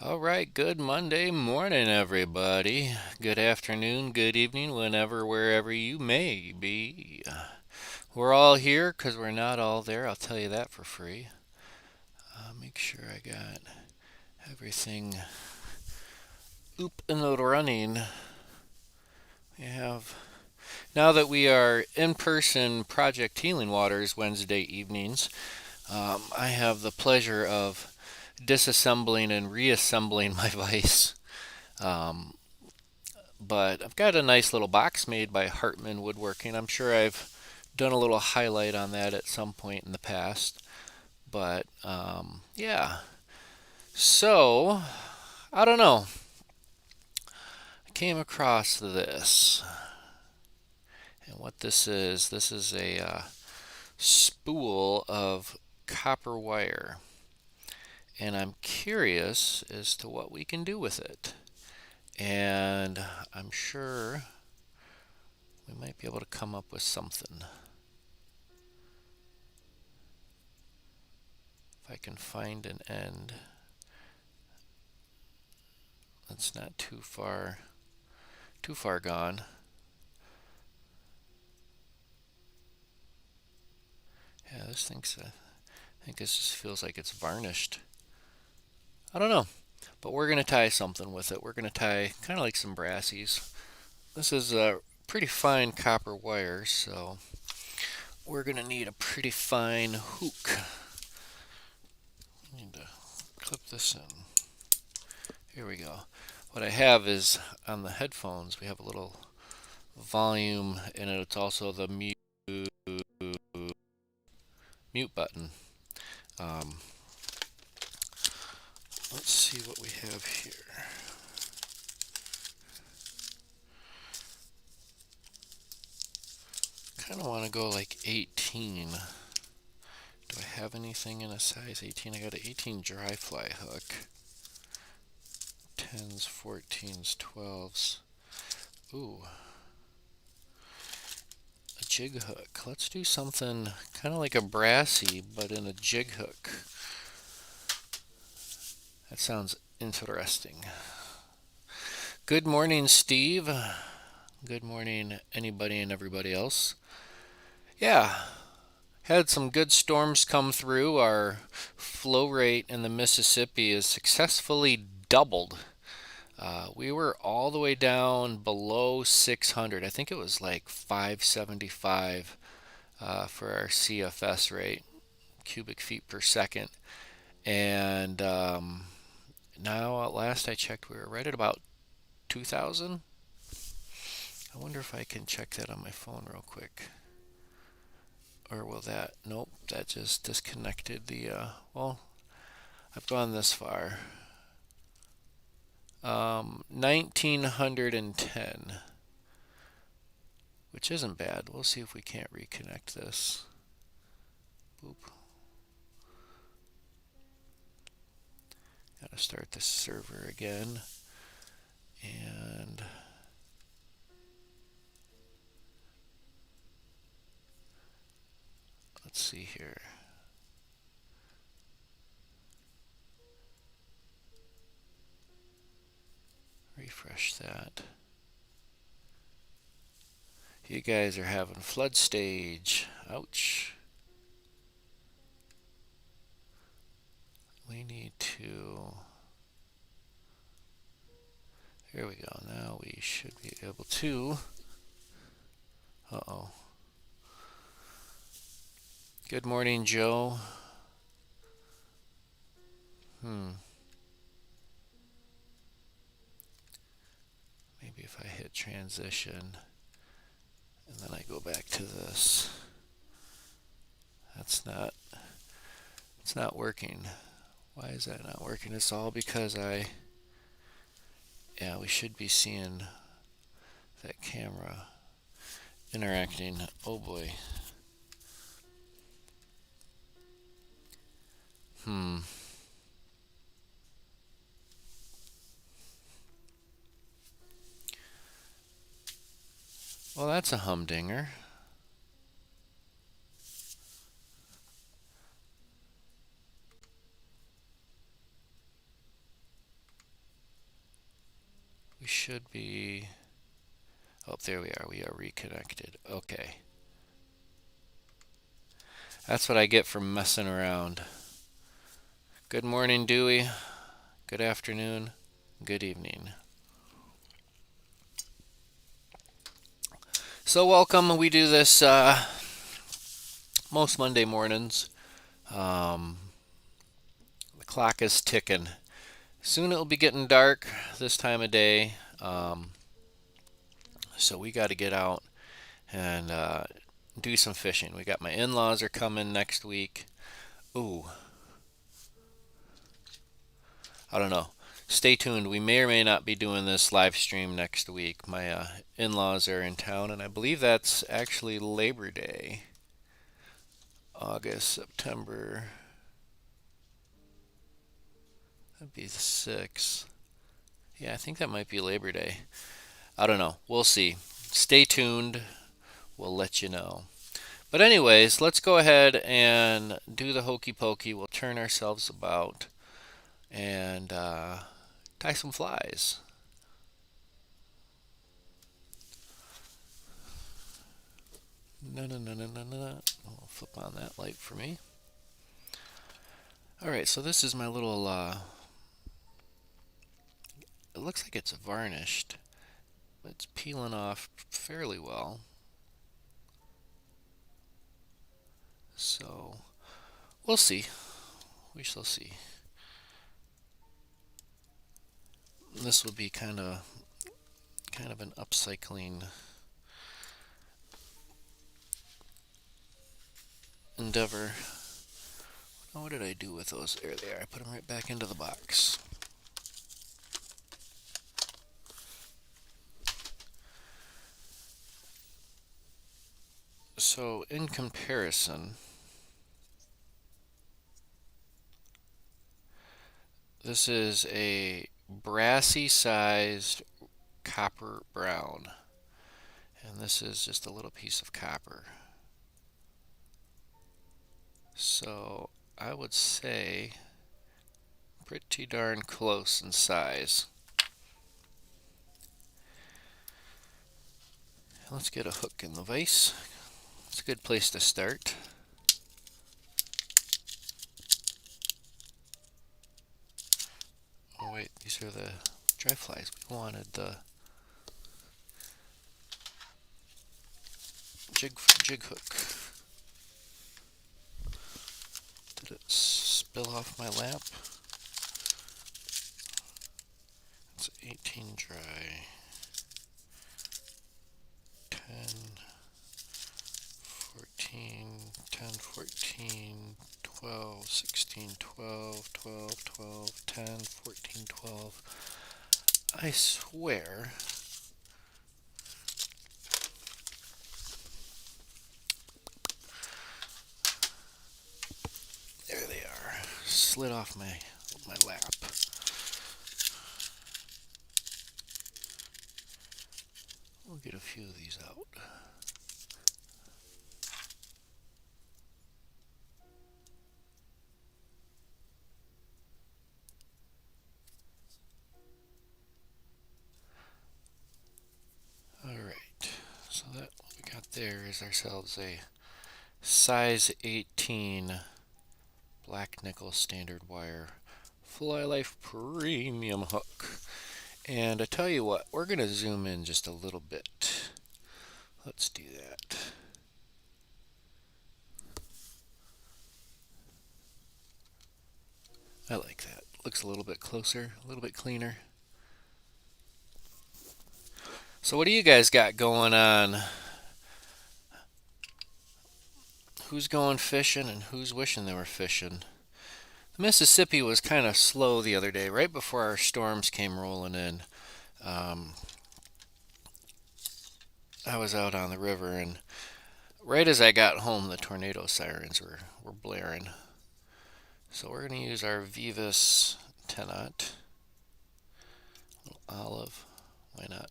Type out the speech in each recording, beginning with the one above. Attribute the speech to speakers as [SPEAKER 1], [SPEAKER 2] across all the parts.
[SPEAKER 1] All right, good Monday morning, everybody. Good afternoon, good evening, whenever, wherever you may be. We're all here because we're not all there. I'll tell you that for free. Make sure I got everything up and running. We have now that we are in person Project Healing Waters Wednesday evenings. I have the pleasure of disassembling and reassembling my vise. Um, but I've got a nice little box made by Hartman Woodworking. I'm sure I've done a little highlight on that at some point in the past. But yeah, so I don't know. I came across this, and what this is a spool of copper wire, and I'm curious as to what we can do with it. And I'm sure we might be able to come up with something. If I can find an end. That's not too far gone. Yeah, I think this just feels like it's varnished. I don't know, but we're gonna tie something with it. We're gonna tie kind of like some brassies. This is a pretty fine copper wire, so we're gonna need a pretty fine hook. Need to clip this in. Here we go. What I have is on the headphones, we have a little volume in it. It's also the mute button. Um, let's see what we have here. Kind of want to go like 18. Do I have anything in a size 18? I got an 18 dry fly hook. 10s, 14s, 12s. Ooh, a jig hook. Let's do something kind of like a brassy, but in a jig hook. That sounds interesting. Good morning, Steve. Good morning, anybody and everybody else. Yeah, had some good storms come through. Our flow rate in the Mississippi is successfully doubled. We were all the way down below 600. I think it was like 575 for our CFS rate, cubic feet per second. And now, at last I checked, we were right at about 2,000. I wonder if I can check that on my phone real quick. Or will that? Nope, that just disconnected the. Well, I've gone this far. 1910, which isn't bad. We'll see if we can't reconnect this. Boop. Gotta start the server again. And let's see here. Refresh that. You guys are having flood stage. Ouch. We need to. Here we go. Now we should be able to. Uh-oh. Good morning, Joe. Maybe if I hit transition and then I go back to this. It's not working. Why is that not working? It's all because yeah, we should be seeing that camera interacting. Oh boy. Well, that's a humdinger. should be. Oh, there we are. We are reconnected. Okay. That's what I get for messing around. Good morning, Dewey. Good afternoon. Good evening. So, welcome. We do this most Monday mornings. Um, the clock is ticking. Soon it'll be getting dark this time of day. So, we got to get out and do some fishing. We got my in-laws are coming next week. Ooh, I don't know. Stay tuned. We may or may not be doing this live stream next week. My in-laws are in town, and I believe that's actually Labor Day. August, September. That'd be the 6th. Yeah, I think that might be Labor Day. I don't know. We'll see. Stay tuned. We'll let you know. But anyways, let's go ahead and do the hokey pokey. We'll turn ourselves about and tie some flies. No, no, no, no, no, no. I'll flip on that light for me. Alright, so this is my little, it looks like it's varnished. It's peeling off fairly well. So, we'll see. We shall see. This will be kind of an upcycling endeavor. Oh, what did I do with those? There they are. I put them right back into the box. So, in comparison, this is a brassy sized copper brown, and this is just a little piece of copper. So I would say pretty darn close in size. Let's get a hook in the vise. It's a good place to start. Oh wait, these are the dry flies. We wanted the jig hook. Did it spill off my lap? It's 18 dry. 10, 14, 10, 14, 12, 16, 12, 12, 12, 10, 14, 12. I swear. There they are. Slid off my lap. We'll get a few of these out. Alright, so that what we got there is ourselves a size 18 black nickel standard wire Fly Life premium hook. And I tell you what, we're going to zoom in just a little bit. Let's do that. I like that. Looks a little bit closer, a little bit cleaner. So what do you guys got going on? Who's going fishing and who's wishing they were fishing? The Mississippi was kind of slow the other day, right before our storms came rolling in. I was out on the river, and right as I got home, the tornado sirens were blaring. So we're going to use our Vivus 10-aught. Olive, why not?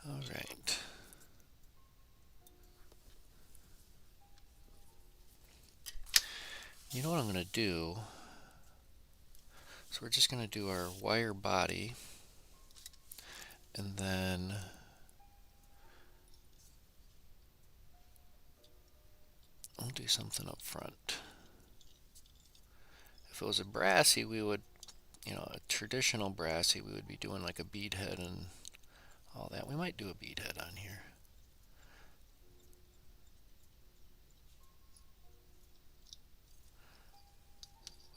[SPEAKER 1] All right. You know what I'm going to do? So we're just going to do our wire body, and then we'll do something up front. If it was a brassy, we would, a traditional brassy, we would be doing like a bead head and all that. We might do a bead head on here.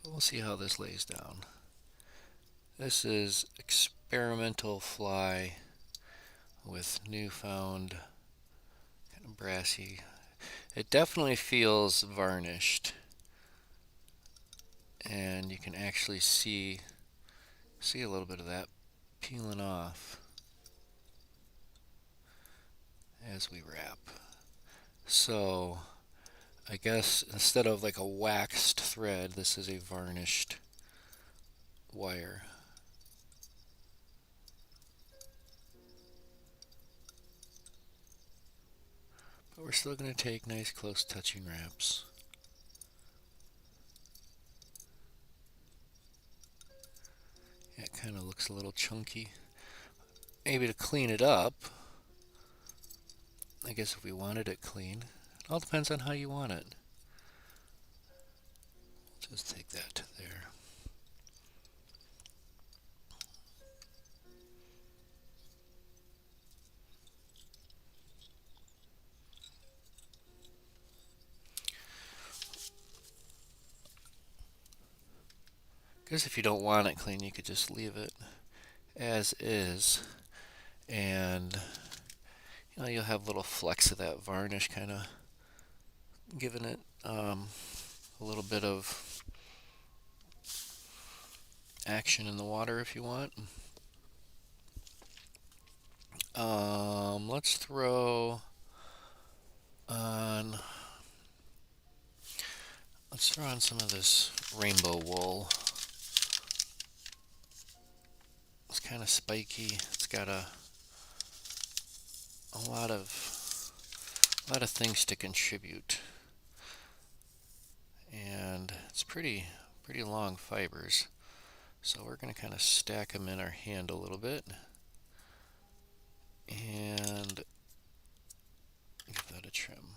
[SPEAKER 1] But we'll see how this lays down. This is experimental fly with newfound kind of brassy. It definitely feels varnished, and you can actually see a little bit of that peeling off as we wrap. So I guess instead of like a waxed thread, this is a varnished wire. But we're still going to take nice close touching wraps. It kind of looks a little chunky. Maybe to clean it up, I guess if we wanted it clean, it all depends on how you want it. Just take that to there. Because if you don't want it clean, you could just leave it as is, and you'll have little flecks of that varnish kind of giving it a little bit of action in the water if you want. Let's throw on some of this rainbow wool. It's kind of spiky. It's got a lot of things to contribute, and it's pretty long fibers. So we're going to kind of stack them in our hand a little bit and give that a trim.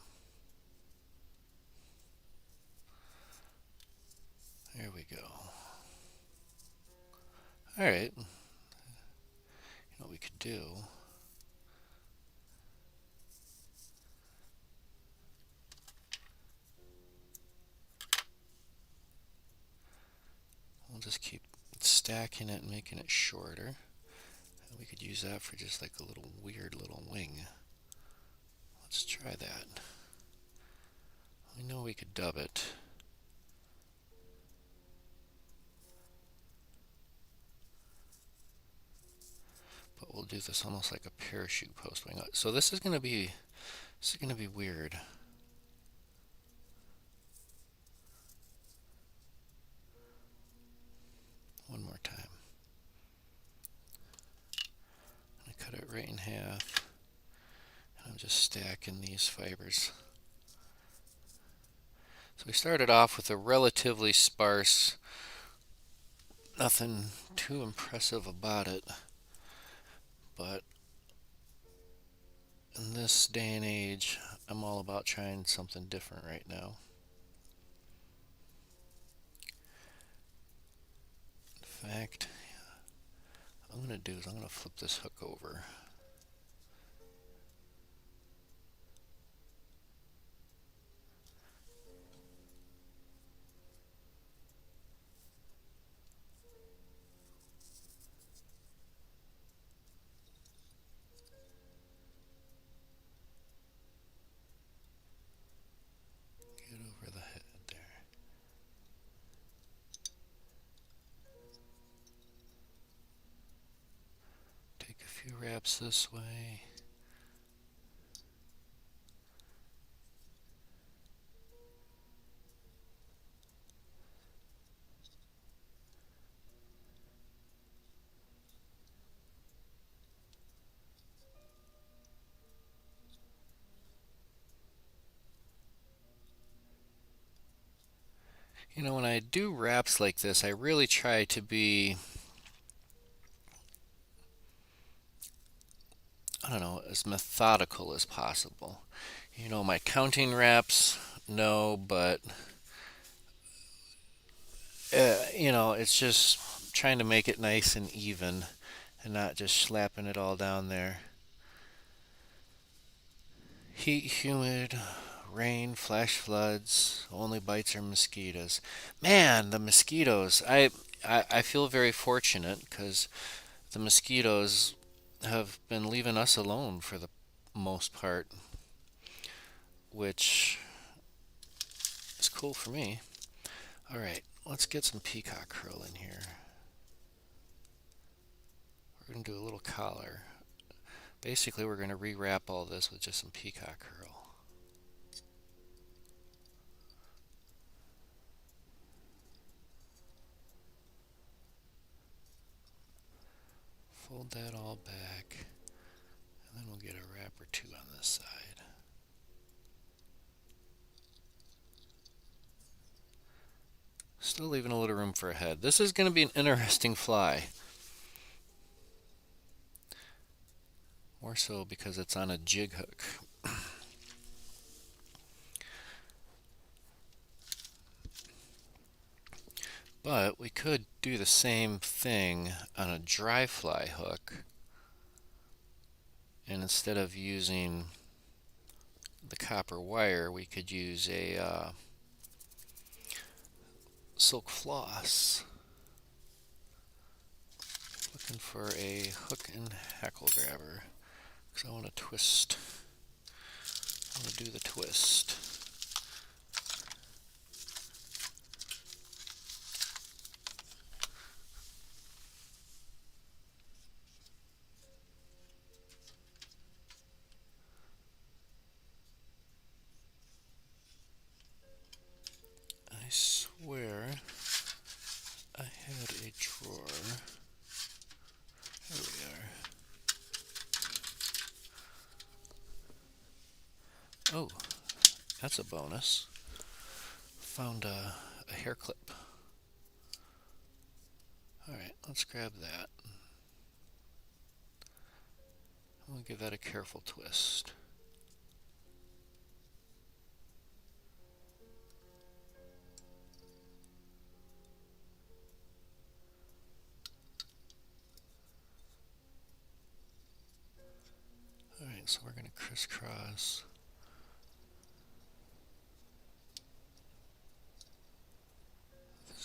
[SPEAKER 1] There we go. All right. What we could do, we'll just keep stacking it and making it shorter. And we could use that for just like a little weird little wing. Let's try that. We know we could dub it. But we'll do this almost like a parachute post wing. So this is going to be weird. One more time. I'm going to cut it right in half. And I'm just stacking these fibers. So we started off with a relatively sparse, nothing too impressive about it. But in this day and age, I'm all about trying something different right now. In fact, what I'm going to do is I'm going to flip this hook over. Get over the head there. Take a few wraps this way. When I do wraps like this, I really try to be, I don't know, as methodical as possible. My counting wraps, no, but, it's just trying to make it nice and even and not just slapping it all down there. Heat, humid, rain, flash floods, only bites are mosquitoes. Man, the mosquitoes. I feel very fortunate because the mosquitoes have been leaving us alone for the most part, which is cool for me. All right, let's get some peacock curl in here. We're going to do a little collar. Basically, we're going to rewrap all this with just some peacock curl. Fold that all back, and then we'll get a wrap or two on this side. Still leaving a little room for a head. This is going to be an interesting fly. More so because it's on a jig hook. But we could do the same thing on a dry fly hook. And instead of using the copper wire, we could use a silk floss. Looking for a hook and hackle grabber because I want to twist. I want to do the twist. I swear I had a drawer. There we are. Oh, that's a bonus. Found a hair clip. Alright, let's grab that. We'll give that a careful twist. Alright, so we're going to crisscross.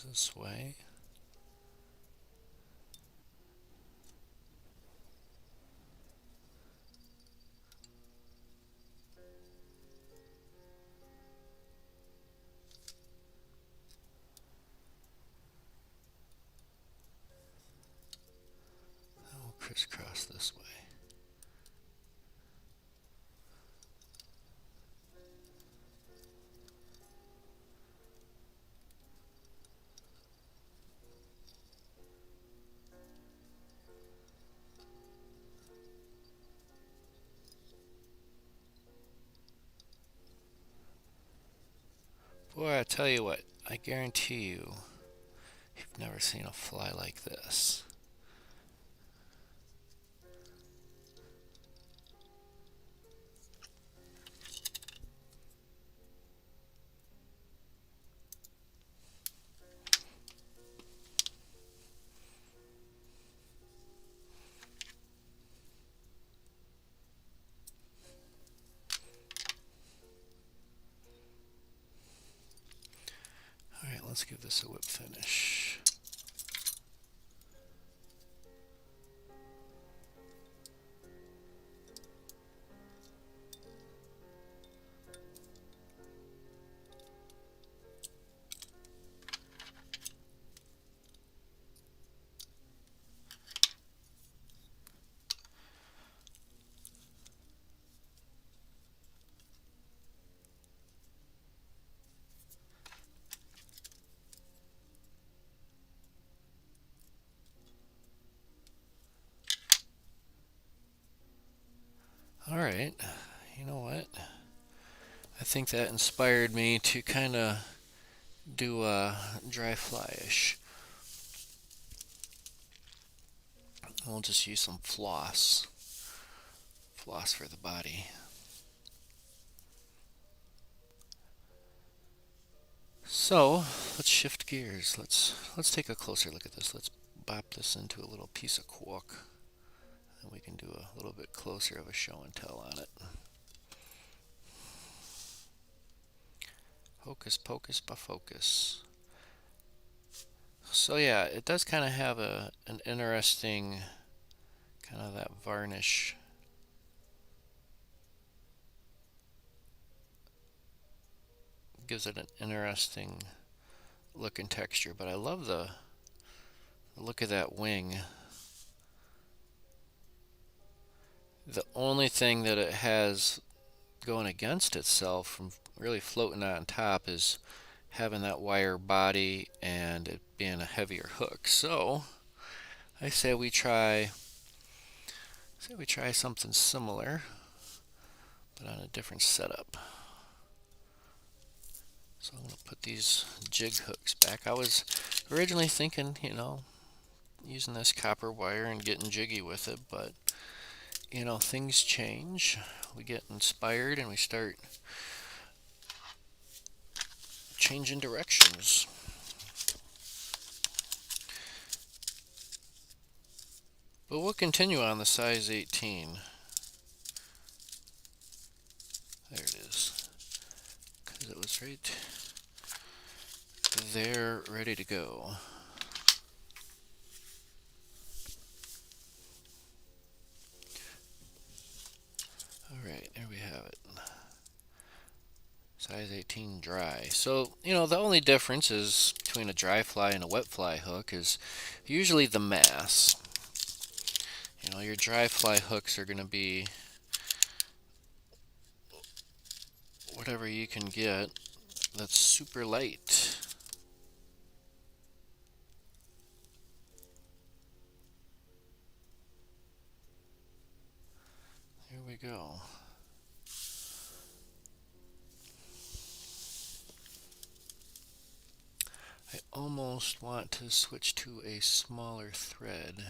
[SPEAKER 1] This way. Then we'll crisscross this way. Boy, I tell you what, I guarantee you've never seen a fly like this. Alright, let's give this a whip finish. Alright, you know what? I think that inspired me to kind of do dry flyish. We'll just use some floss for the body. So let's shift gears. Let's take a closer look at this. Let's bop this into a little piece of cork, and we can do a little bit closer of a show and tell on it. Hocus pocus bafocus. So yeah, it does kind of have an interesting kind of that varnish. Gives it an interesting look and texture, but I love the look of that wing. The only thing that it has going against itself from really floating on top is having that wire body and it being a heavier hook. So I say we try something similar, but on a different setup. So I'm going to put these jig hooks back. I was originally thinking, using this copper wire and getting jiggy with it, but things change. We get inspired and we start changing directions. But we'll continue on the size 18. There it is. Because it was right there, ready to go. Alright, there we have it. Size 18 dry. So, the only difference is between a dry fly and a wet fly hook is usually the mass. Your dry fly hooks are going to be whatever you can get that's super light. Here we go. I almost want to switch to a smaller thread.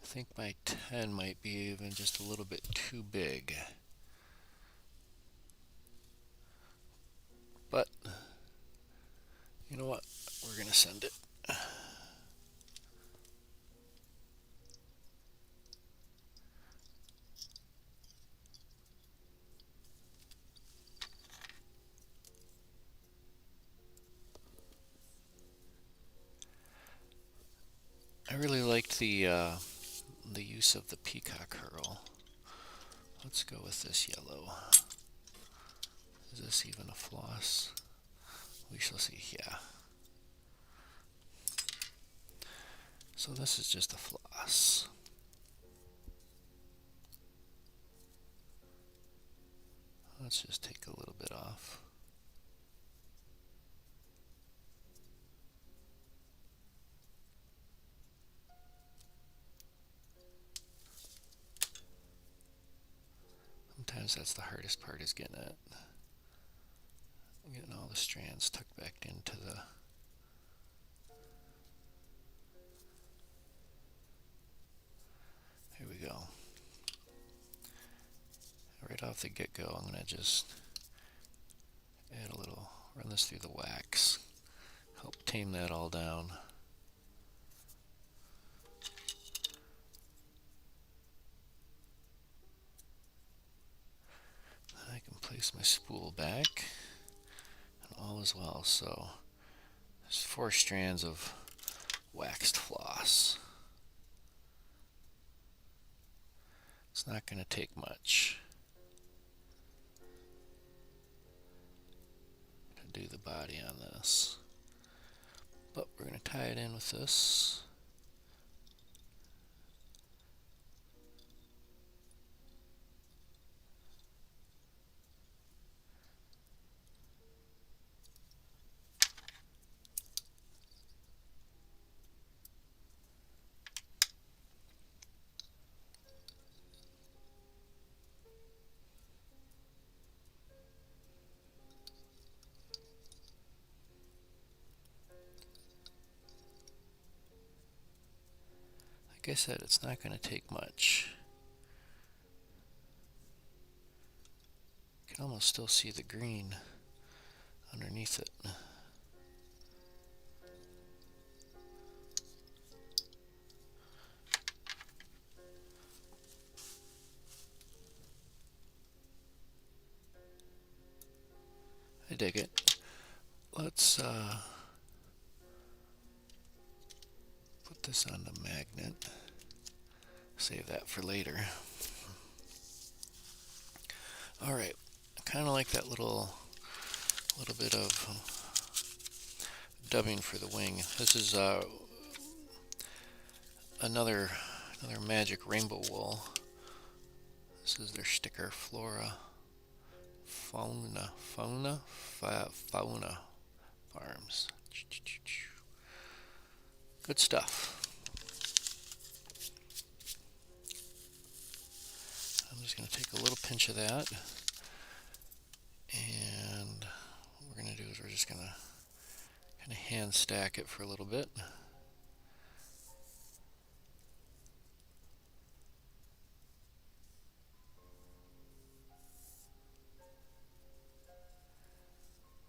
[SPEAKER 1] I think my 10 might be even just a little bit too big. But, you know what? We're going to send it. I really liked the use of the peacock herl. Let's go with this yellow. Is this even a floss? We shall see. Yeah. So this is just a floss. Let's just take a little bit off. Sometimes that's the hardest part, is getting all the strands tucked back into the Here we go. Right off the get-go, I'm going to just add a little, run this through the wax, help tame that all down. Then I can place my spool back, and all is well. So there's 4 strands of waxed floss. It's not going to take much to do the body on this, but we're going to tie it in with this. Like I said, it's not going to take much. You can almost still see the green underneath it. I dig it. Let's put this on the magnet. Save that for later. Alright, I kind of like that little bit of dubbing for the wing. This is another magic rainbow wool. This is their sticker, Flora, Fauna Farms. Good stuff. I'm just going to take a little pinch of that, and what we're going to do is we're just going to kind of hand stack it for a little bit.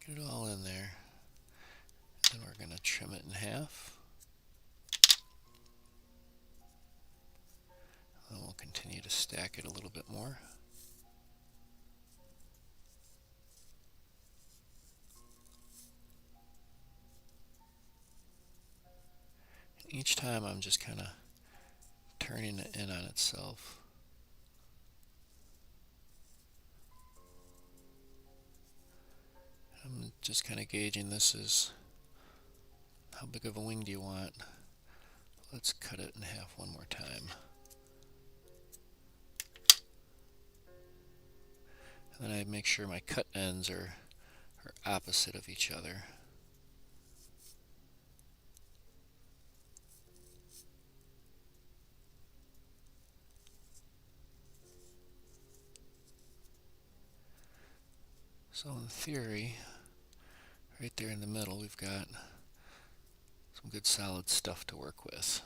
[SPEAKER 1] Get it all in there. Then we're going to trim it in half. And we'll continue to stack it a little bit more. And each time I'm just kind of turning it in on itself. I'm just kind of gauging this as how big of a wing do you want. Let's cut it in half one more time. And then I make sure my cut ends are opposite of each other. So in theory, right there in the middle, we've got some good solid stuff to work with.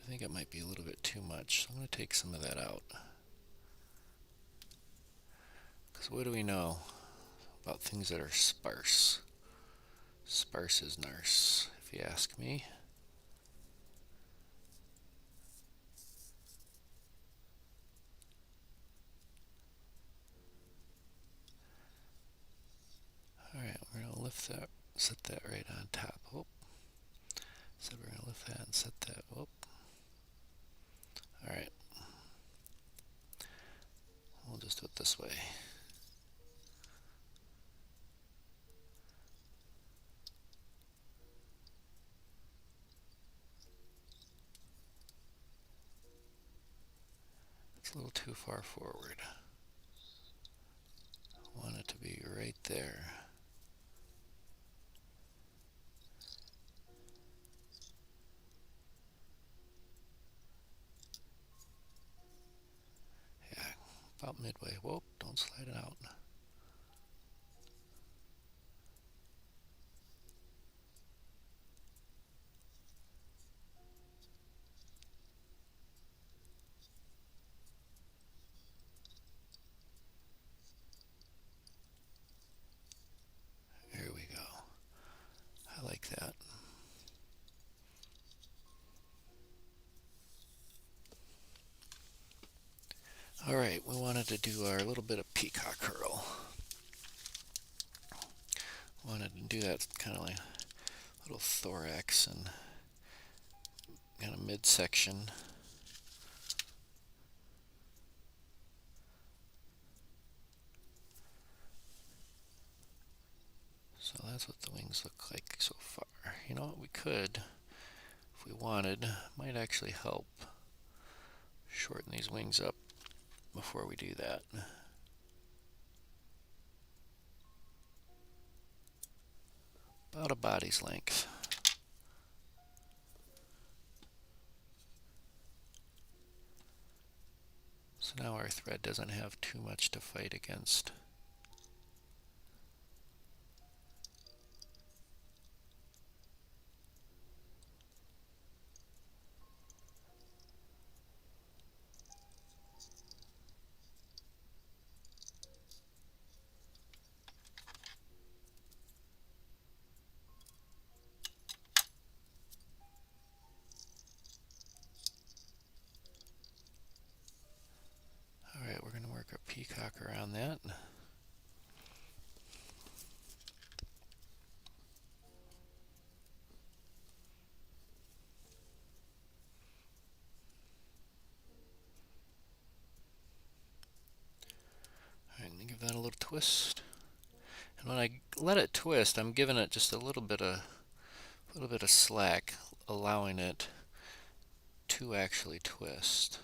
[SPEAKER 1] I think it might be a little bit too much, so I'm going to take some of that out. Because what do we know about things that are sparse? Sparse is nurse, if you ask me. Alright, we're going to lift that, set that right on top. Oh. So we're going to lift that and set that. Oh. Alright. We'll just do it this way. It's a little too far forward. I want it to be right there. Yeah, about midway. Whoa, don't slide it out. There we go. I like that. Alright, we wanted to do our little bit of peacock curl. Wanted to do that kind of like little thorax and kind of midsection. So that's what the wings look like so far. You know what we could, if we wanted, might actually help shorten these wings up before we do that. About a body's length. So now our thread doesn't have too much to fight against. chalk around that. Alright, let me give that a little twist. And when I let it twist, I'm giving it just a little bit of slack, allowing it to actually twist.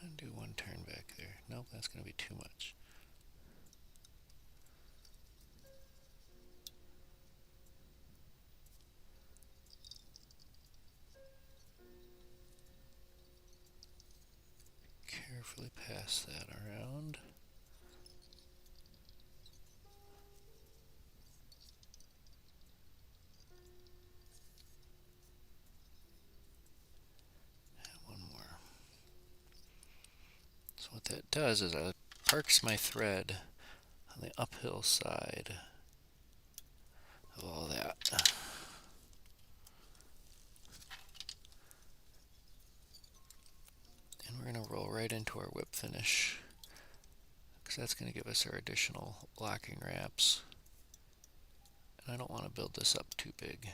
[SPEAKER 1] And do one turn back there. Nope, that's going to be too much. Carefully pass that around. And one more. So what that does is it parks my thread on the uphill side of all that. And we're going to roll right into our whip finish, because that's going to give us our additional locking wraps. And I don't want to build this up too big.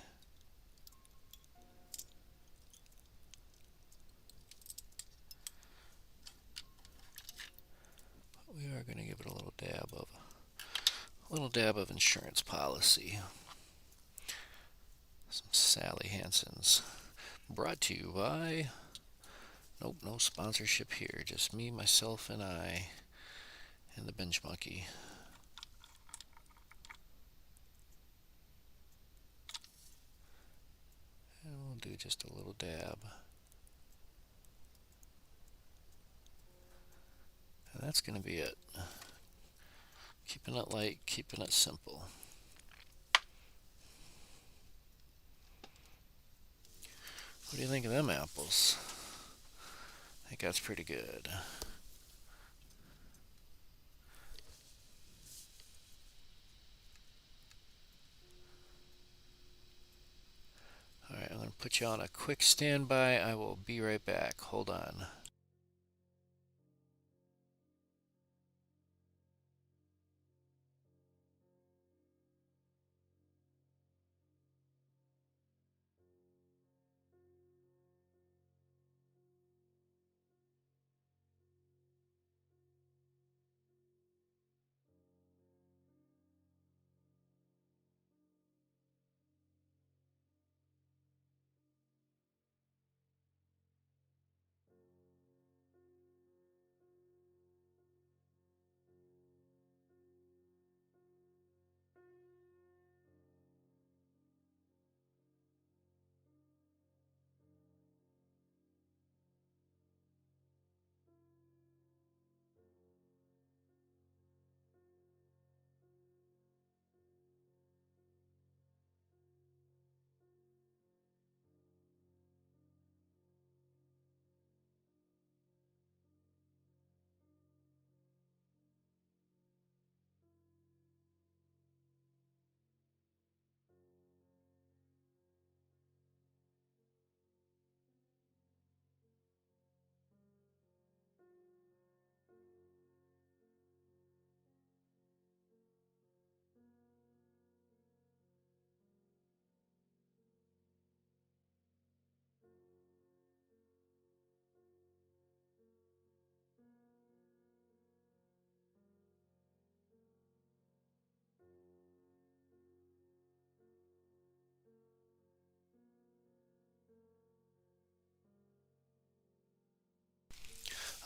[SPEAKER 1] But we are going to give it a little dab of insurance policy. Some Sally Hansen's. Brought to you by... Nope, no sponsorship here. Just me, myself, and I, and the bench monkey. And we'll do just a little dab. And that's going to be it. Keeping it light, keeping it simple. What do you think of them apples? I think that's pretty good. Alright, I'm going to put you on a quick standby. I will be right back. Hold on.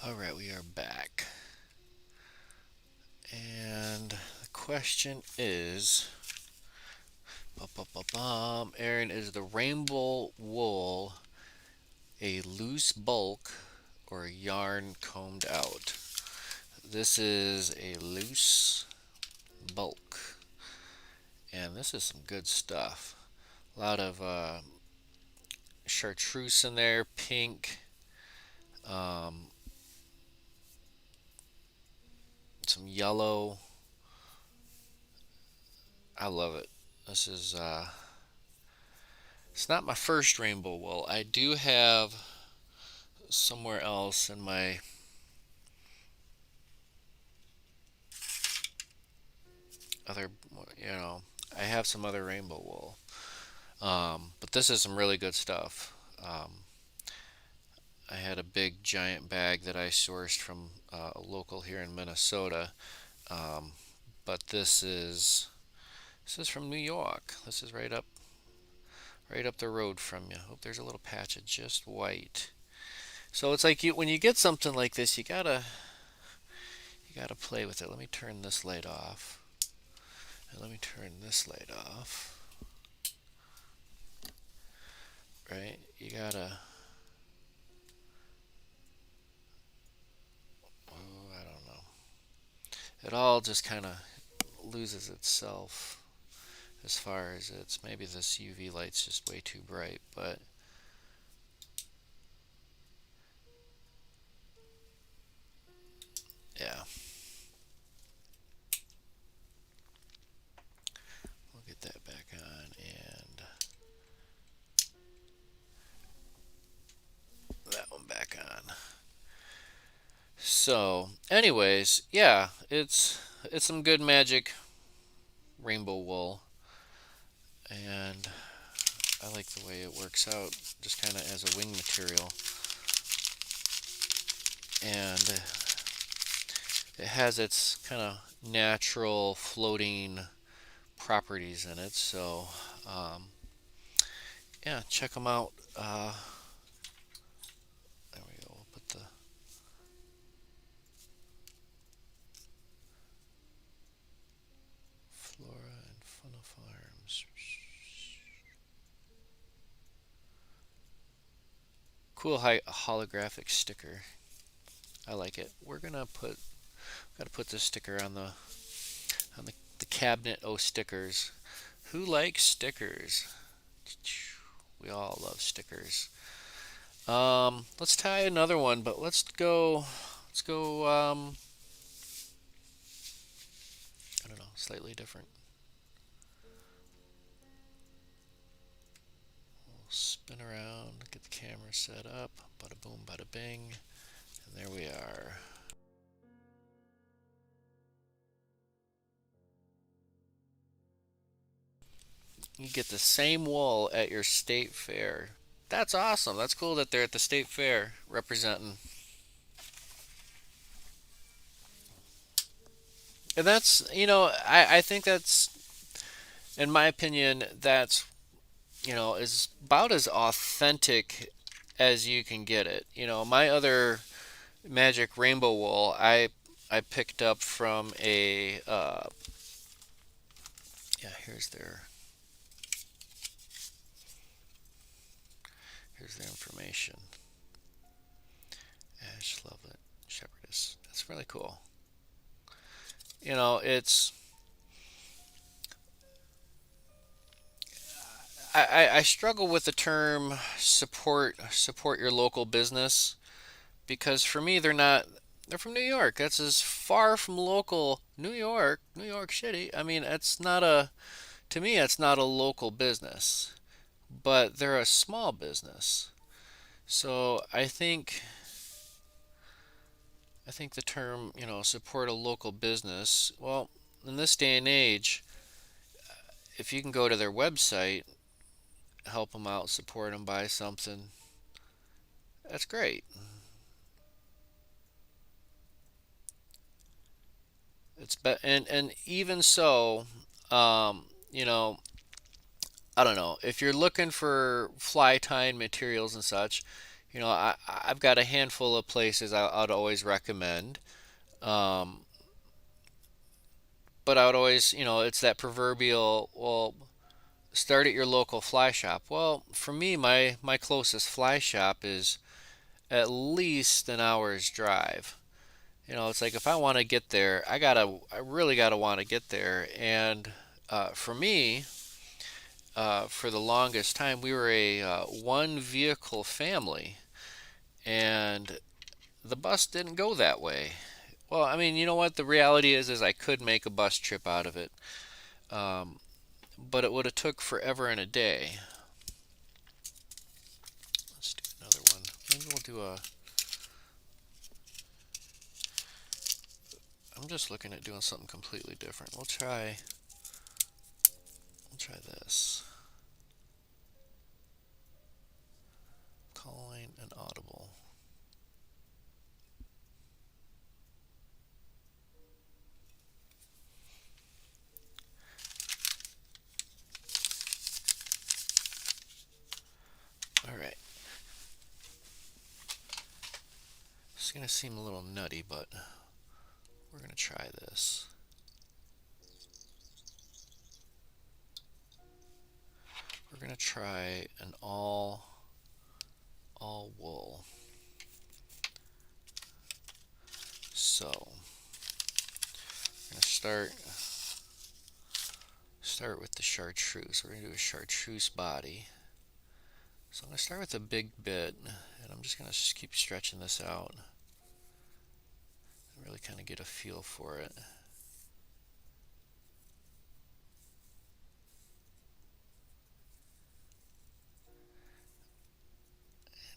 [SPEAKER 1] Alright, we are back. And the question is, Aaron, is the rainbow wool a loose bulk or yarn combed out? This is a loose bulk. And this is some good stuff. A lot of chartreuse in there, pink, Um, some yellow. I love it. This is it's not my first rainbow wool. I do have somewhere else in my other, you know, I have some other rainbow wool. But this is some really good stuff. I had a big giant bag that I sourced from a local here in Minnesota. Um, but this is from New York. This is right up the road from you. Oh, there's a little patch of just white. So it's like when you get something like this, you gotta play with it. Let me turn this light off. And let me turn this light off. Right? You gotta, oh, I don't know. It all just kind of loses itself as far as it's, maybe this UV light's just way too bright, but yeah, we'll get that back on and that one back on. So, anyways, yeah, it's some good magic rainbow wool, and I like the way it works out, just kind of as a wing material, and it has its kind of natural floating properties in it. So, um, yeah, check them out. There we go. We'll put the Flora and Fauna Farms. Cool holographic sticker. I like it. Gotta put this sticker on the cabinet. Oh, stickers. Who likes stickers? We all love stickers. Let's tie another one, but let's go, I don't know, slightly different. We'll spin around, get the camera set up, bada boom, bada bing, and there we are. You get the same wool at your state fair. That's awesome. That's cool that they're at the state fair representing. And that's, I think that's, in my opinion, that's, is about as authentic as you can get it. My other magic rainbow wool, I picked up from a, yeah, here's their information. Ash Lovelet Shepherdess. That's really cool. It's I struggle with the term support your local business because for me they're from New York. That's as far from local New York City. I mean, it's not a to me it's not a local business, but they're a small business. So I think the term, support a local business, well, in this day and age, if you can go to their website, help them out, support them, buy something, that's great. And even so, um, you know, I don't know if you're looking for fly tying materials and such. I've got a handful of places I'd always recommend. Um, but I would always, it's that proverbial, well, start at your local fly shop. Well, for me, my closest fly shop is at least an hour's drive. It's like if I want to get there, I really gotta want to get there. And for me, for the longest time, we were a one vehicle family, and the bus didn't go that way. Well, I mean, you know what? The reality is I could make a bus trip out of it, um, but it would have took forever and a day. Let's do another one. Maybe we'll do a. I'm just looking at doing something completely different. We'll try. We'll try this. Calling an audible. All right. It's gonna seem a little nutty, but we're gonna try this. We're gonna try an all wool. So we're gonna start with the chartreuse. We're gonna do a chartreuse body. So I'm gonna start with a big bit, and I'm just gonna keep stretching this out. Really kind of get a feel for it.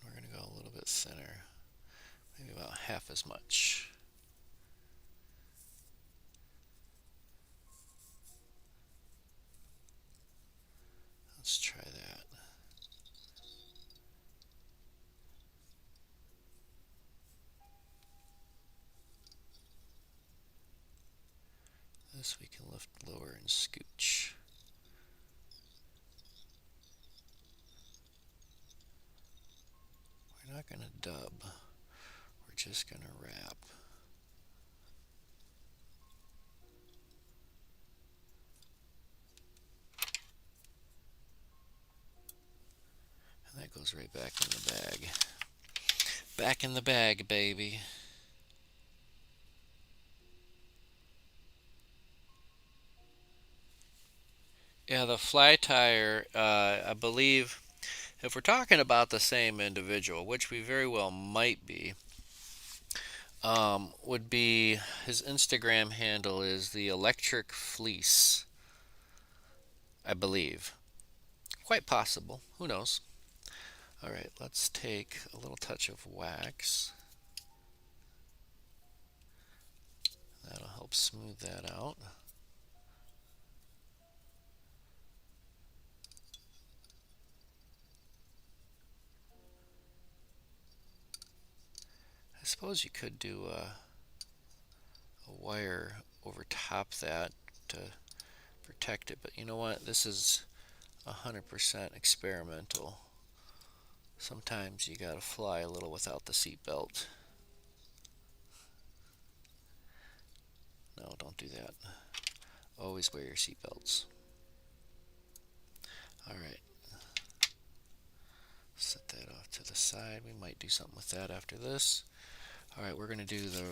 [SPEAKER 1] And we're gonna go a little bit thinner, maybe about half as much. Let's try that. This we can lift lower and scooch. We're not gonna dub, we're just gonna wrap. And that goes right back in the bag. Back in the bag, baby. Yeah, the fly tire, I believe, if we're talking about the same individual, which we very well might be, would be his Instagram handle is the Electric Fleece, I believe. Quite possible. Who knows? All right, let's take a little touch of wax. That'll help smooth that out. I suppose you could do a wire over top that to protect it, but you know what? This is 100% experimental. Sometimes you gotta fly a little without the seatbelt. No, don't do that. Always wear your seatbelts. All right, set that off to the side. We might do something with that after this. All right, we're gonna do the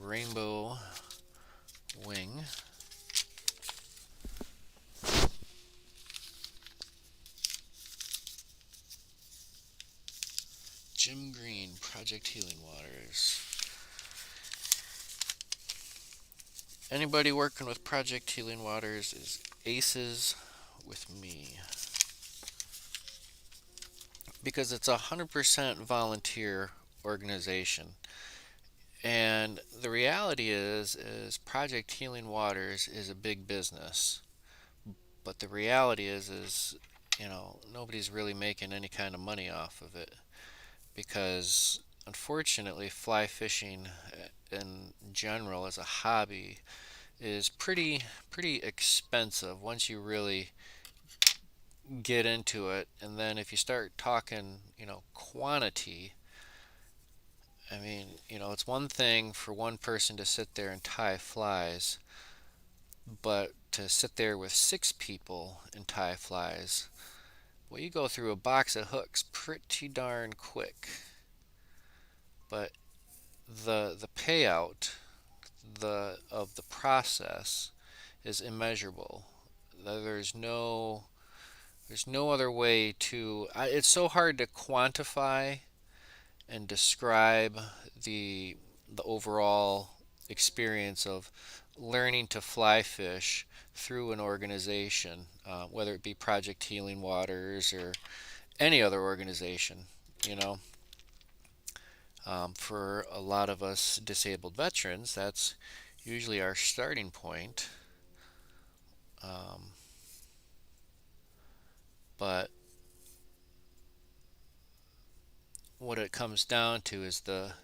[SPEAKER 1] rainbow wing. Jim Green, Project Healing Waters. Anybody working with Project Healing Waters is aces with me. Because it's a 100% volunteer organization. And the reality is Project Healing Waters is a big business. But the reality is nobody's really making any kind of money off of it because unfortunately fly fishing in general as a hobby is pretty expensive once you really get into it. And then if you start talking quantity, I mean, it's one thing for one person to sit there and tie flies, but to sit there with 6 people and tie flies, well, you go through a box of hooks pretty darn quick. But the payout of the process is immeasurable. There's no other way to. It's so hard to quantify and describe the overall experience of learning to fly fish through an organization, whether it be Project Healing Waters or any other organization. You know, for a lot of us disabled veterans, that's usually our starting point. Um, but what it comes down to is the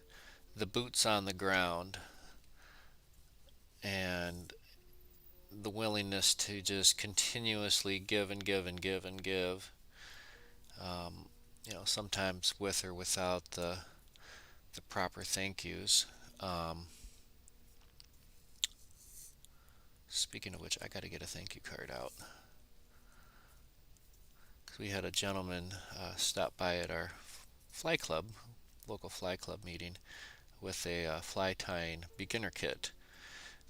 [SPEAKER 1] boots on the ground and the willingness to just continuously give and give and give and give. Um, Sometimes with or without the proper thank yous. Um, Speaking of which, I got to get a thank you card out because we had a gentleman stop by at our fly club, local fly club meeting with a fly tying beginner kit.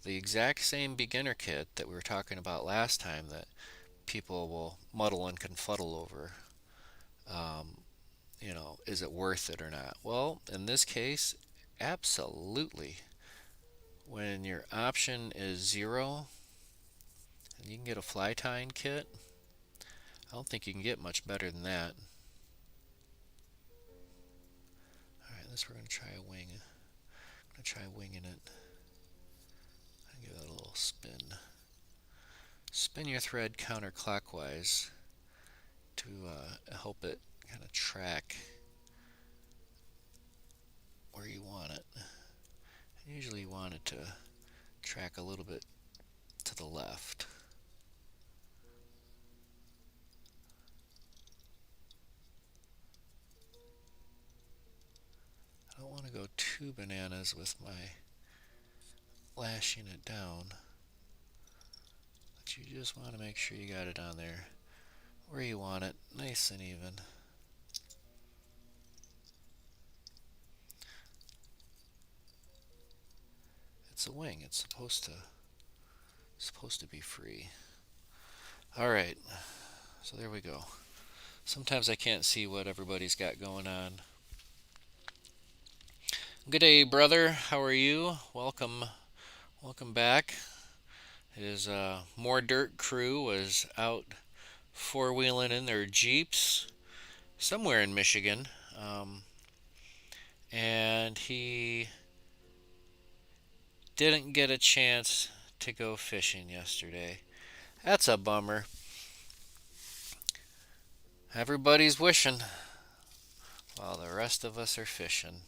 [SPEAKER 1] The exact same beginner kit that we were talking about last time that people will muddle and confuddle over. Um, is it worth it or not? Well, in this case, absolutely. When your option is zero and you can get a fly tying kit, I don't think you can get much better than that. Alright, this we're going to try a wing. I'm going to try winging it. Give that a little spin. Spin your thread counterclockwise to help it kind of track where you want it. Usually you want it to track a little bit to the left. I don't want to go too bananas with my lashing it down, but you just want to make sure you got it on there where you want it, nice and even. It's a wing, it's supposed to be free. Alright, so there we go. Sometimes I can't see what everybody's got going on. Good day, brother. How are you? Welcome back. His More Dirt crew was out four-wheeling in their Jeeps somewhere in Michigan, and he didn't get a chance to go fishing yesterday. That's a bummer. Everybody's wishing while the rest of us are fishing.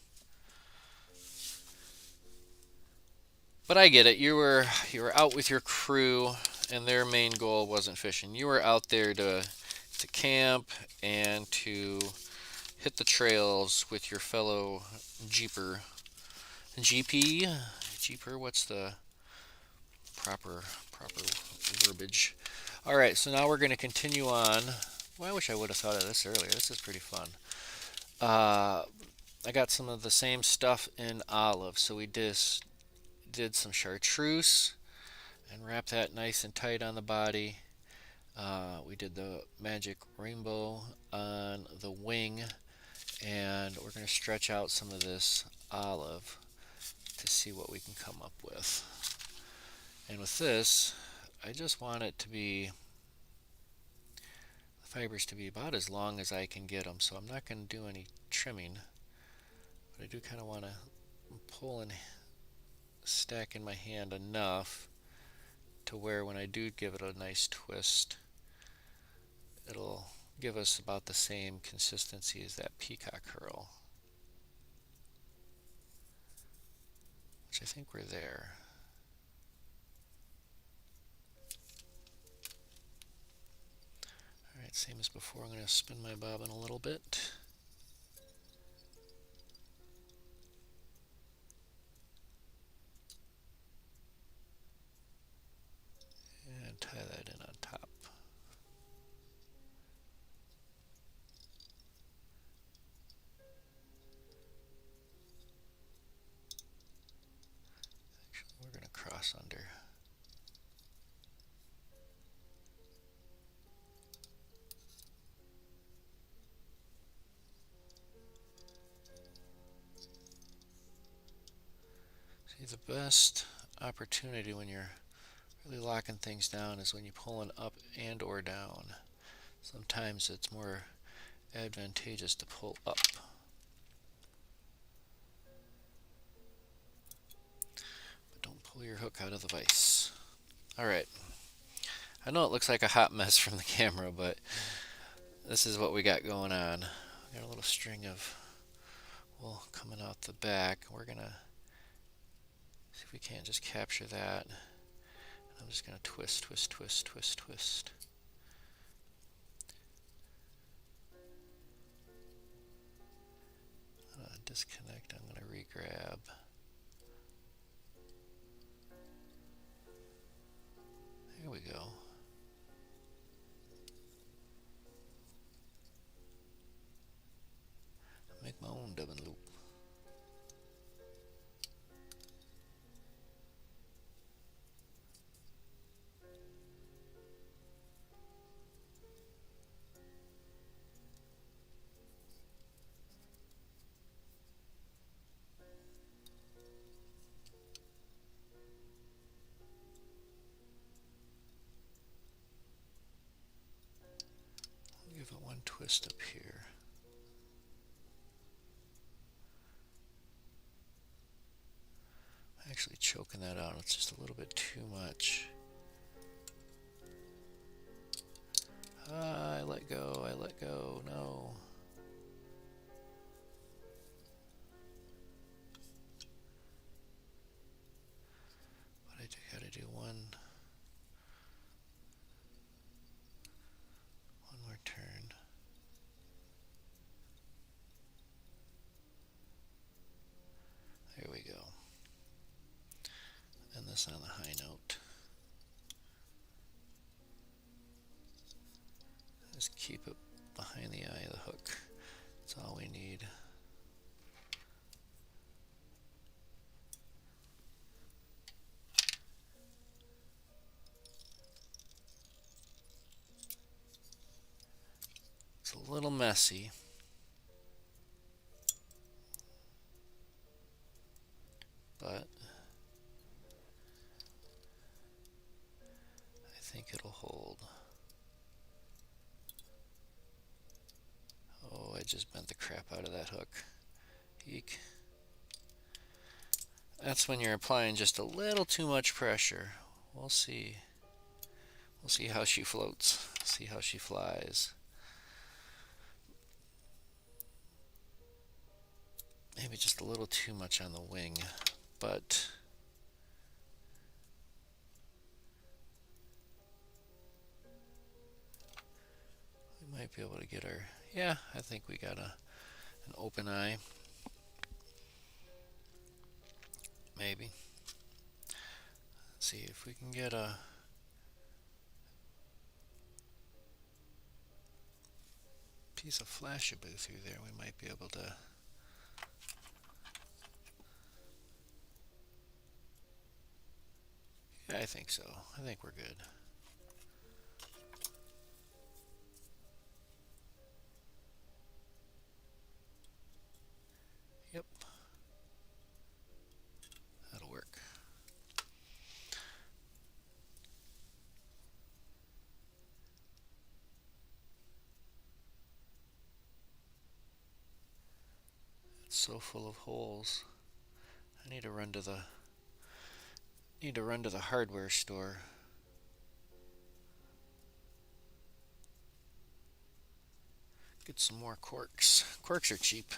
[SPEAKER 1] But I get it. You were out with your crew, and their main goal wasn't fishing. You were out there to camp and to hit the trails with your fellow Jeeper. GP? Jeeper? What's the proper verbiage? Alright, so now we're going to continue on. Well, I wish I would have thought of this earlier. This is pretty fun. I got some of the same stuff in olive. So we just did some chartreuse and wrapped that nice and tight on the body. We did the magic rainbow on the wing, and we're going to stretch out some of this olive to see what we can come up with. And with this, I just want it to be, the fibers to be about as long as I can get them, so I'm not going to do any trimming, but I do kind of want to pull and stack in my hand enough to where when I do give it a nice twist, it'll give us about the same consistency as that peacock herl, which I think we're there. Alright, same as before, I'm going to spin my bobbin a little bit. And tie that in on top. Actually, we're going to cross under. See, the best opportunity when you're really locking things down is when you're pulling up and or down. Sometimes it's more advantageous to pull up. But don't pull your hook out of the vise. Alright. I know it looks like a hot mess from the camera, but this is what we got going on. We got a little string of wool coming out the back. We're going to see if we can't just capture that. I'm just going to twist, twist, twist, twist, twist. I'm going to disconnect. I'm going to re-grab. There we go. Make my own dubbing loop. I'll give it one twist up here. Actually choking that out, it's just a little bit too much. I let go, no. But I gotta do one more turn. There we go. And this on the high note. Just keep it behind the eye of the hook. That's all we need. It's a little messy, but I think it'll hold. Oh, I just bent the crap out of that hook. Eek. That's when you're applying just a little too much pressure. We'll see. We'll see how she floats. See how she flies. Maybe just a little too much on the wing, but we might be able to get her. Yeah, I think we got an open eye. Maybe. Let's see if we can get a piece of Flashaboo through there. We might be able to. Yeah, I think so. I think we're good. Yep. That'll work. It's so full of holes. I need to run to the hardware store. Get some more corks. Corks are cheap.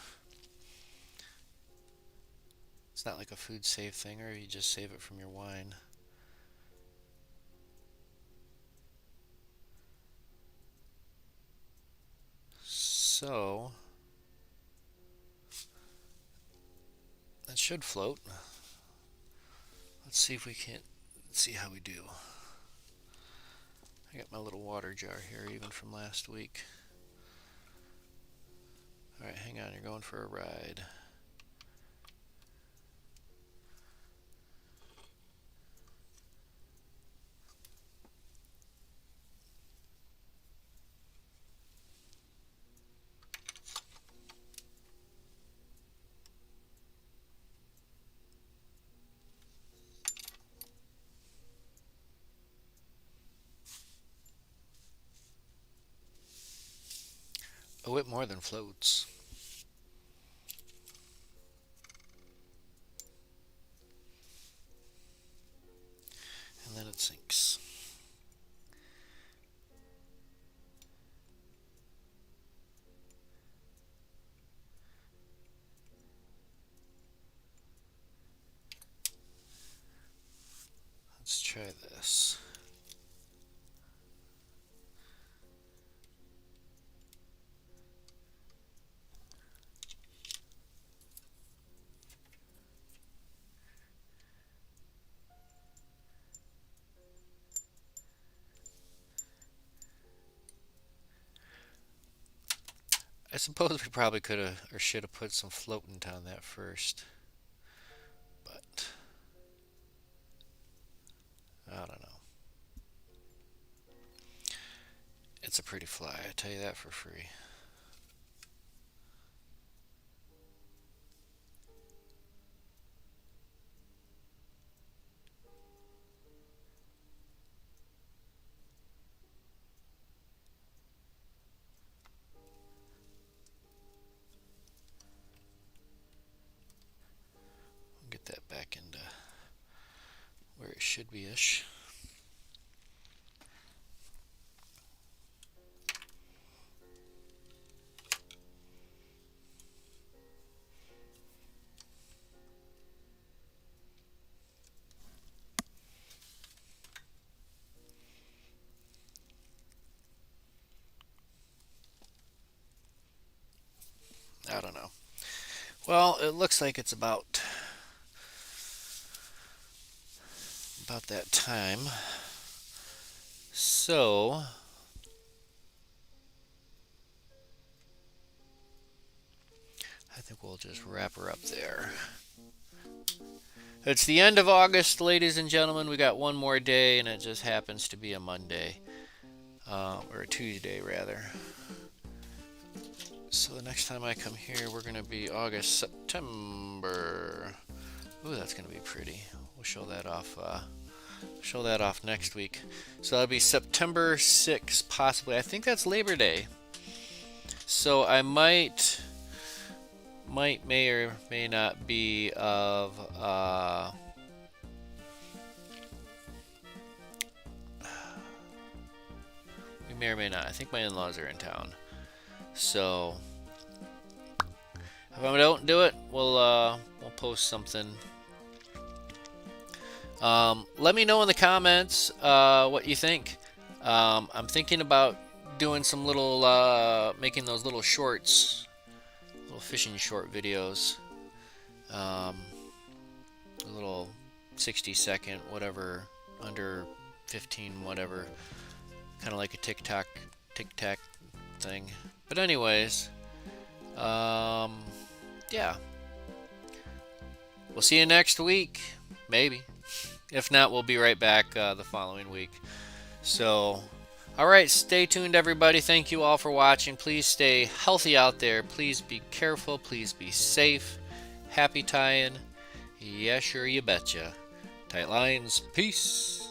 [SPEAKER 1] It's not like a food save thing, or you just save it from your wine. So that should float. Let's see if we can't see how we do. I got my little water jar here, even from last week. Alright, hang on, you're going for a ride. Oh, it more than floats. And then it sinks. Let's try this. I suppose we probably could have or should have put some floating on that first, but I don't know. It's a pretty fly, I tell you that for free. Get that back into where it should be-ish. I don't know. Well, it looks like it's about that time. So I think we'll just wrap her up there. It's the end of August, ladies and gentlemen. We got one more day, and it just happens to be a Monday, or a Tuesday, rather. So the next time I come here, we're going to be August, September. Ooh, that's going to be pretty. We'll show that off next week. So that'll be September 6th, possibly. I think that's Labor Day. So I may or may not be of we may or may not. I think my in-laws are in town. So if I don't do it, we'll post something. Let me know in the comments what you think. I'm thinking about doing some little making those little shorts, little fishing short videos, a little 60-second whatever, under 15 whatever, kind of like a tic-tac thing. But anyways, yeah, we'll see you next week, maybe. If not, we'll be right back the following week. So, all right, stay tuned, everybody. Thank you all for watching. Please stay healthy out there. Please be careful. Please be safe. Happy tying. Yeah, sure, you betcha. Tight lines. Peace.